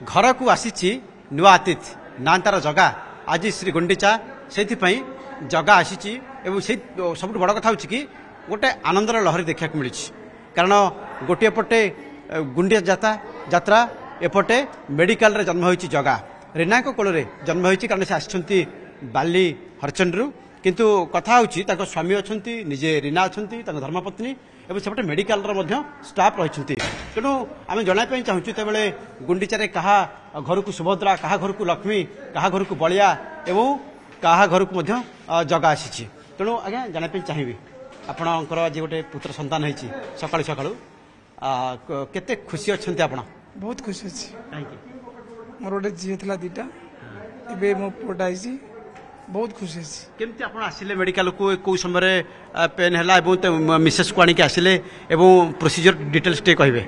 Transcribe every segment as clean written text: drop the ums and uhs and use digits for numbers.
घर को आसी नुआ अतिथि ना तार जगा आज श्री गुंडीचा से जगा आसी सब बड़ कथा हूँ कि गोटे आनंदर लहरी देखा मिली कारण गोटे पटे गुंडीचा यात्रा एपटे मेडिकल रे जन्म होती जगा रीना कोल जन्म होती कारण से आसी बाली हरचंडू किंतु कथा हूँ स्वामी अच्छा निजे रीना अच्छा धर्मपत्नी एवं सेपटे मेडिकल स्टाफ रही तेणु आम जानापी चाहूँ तेरे गुंडीचारे क्या घर को सुभद्रा क्या घर को लक्ष्मी क्या घर को बलिया एवं क्या घर को जगा आसी तेणु आज्ञा जानापी चाहिए आपणकर आज गोटे पुत्र संतान होती सकाळु सकाळु केते खुशी अच्छा आप बहुत खुशी अच्छी मोर गोटे झील था दीटा ए मो पुटा बहुत खुशी अच्छी केमती आप आसिले मेडिकल को कौ समय पेन है मिसेस को आनिक आसिले एवं प्रोसीजर डिटेल्स टे कहे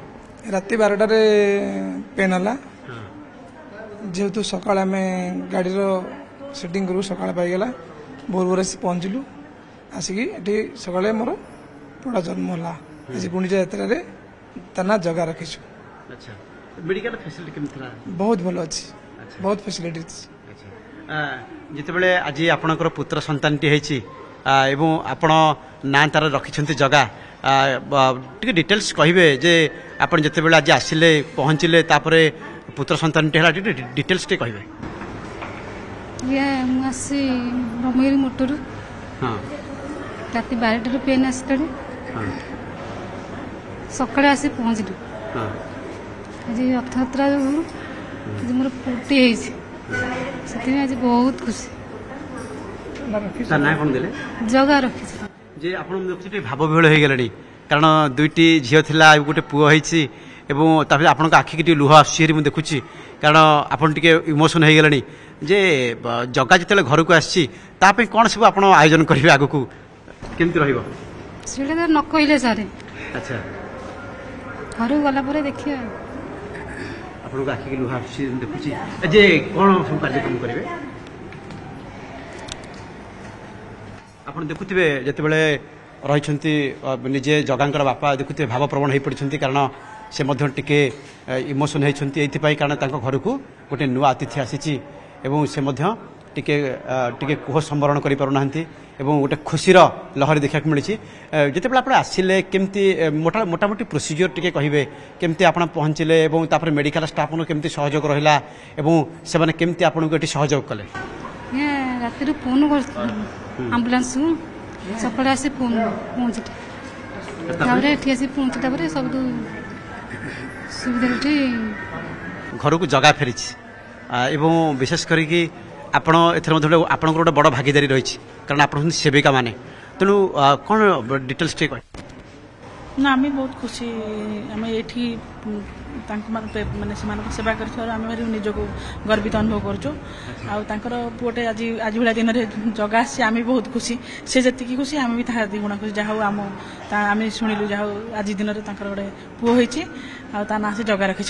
राति 12टार पेन है जेहेतु सका आम गाड़ी सेटिंग करूँ सका पाईगला भोर भोर आसी पहुँचलु आसिक ये सका मोर पुरा जन्म है आज गुंडीचा यात्रा ता जगह रखीचु मेडिकल फैसिलिटी केमती बहुत भल अच्छी बहुत फैसिलिटी जितेबाला आज आपणकर पुत्र संतान टी एवं आपण ना तार रखिंट जगह टे डिटेल्स कहे जे आप जितेबाला आज आसिले पहुँचले तापर पुत्र संतान टी है डिटेल्स टे कहे ब्रह्मगिरी मोटर राति 12टार पेन आसता सकाଳେ आसी पहुँचलु आज रथयात्रा जो मोर पुटी से आज बहुत खुशी जगह रखी जे आप भाव विहल हो गले कारण दुईटी झील थिला गोटे पुओ होती आपन आखि की लुह आसुरी मुझे देखुची कारण आपन टे इमोशन हो गले जे जगह जिते घर को आसी कौन सब आप आयोजन करेंगे आग को केमती रहा न कहले सारे अच्छा घर गला देखिए आपको आखि की लुह आसुची देखुची जे कौन सब कार्यक्रम करेंगे आप देखुवे जितेबाला रही निजे जगांकर बापा देखुवे भाव प्रवण हो पड़ते कारण से टिके इमोशन होती कारण घर को गोटे नुआ अतिथि आसी से टिके कोह संवरण कर पारना गोटे खुशीर लहरी देखा मिली जितेबाला आप आसिले केमती मोटामोटी प्रोसीजर टिके कहे केमती आप पहुँचले मेडिकल स्टाफ केमती सहयोग रहा से केमती आपको ये सहयोग कले राति फोन कर आंबुलांस सकाଳେ आसी पहुँचते पहुँचता सब सुविधा घर को जगह फेरी एवं विशेष करके आपण आपंकर गोटे बड़ भागीदारी रही कारण आप सेविका माने तेणु कौन डिटेल्स टे ना आम बहुत खुशी आम ये माने सेवा कर निजक गर्वित अनुभव कर पुटे आज आज भाया दिन में जगह आसी आम बहुत खुशी से जी खुशी आम भी दी गुणा खुशी जहाँ आम शुणिलु जहाँ आज दिन में गोटे पुओ होता ना से जगह रखी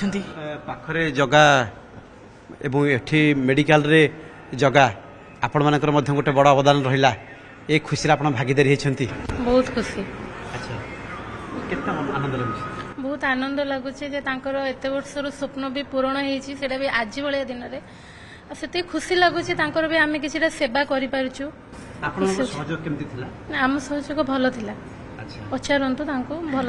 पाखरे जगह एवं एठी मेडिकल रे जगह आपण मानकर गोटे बड़ अवदान रहा ये खुशी आप भागीदारी होती बहुत खुशी केतना आनंद लगुच बहुत आनंद लगुच एत वर्षर स्वप्न भी पूरण होता भी आज भाया दिन में से खुशी लगुच भी आम कि सेवा कर सहयोग आम सहयोग भल पचारतु भल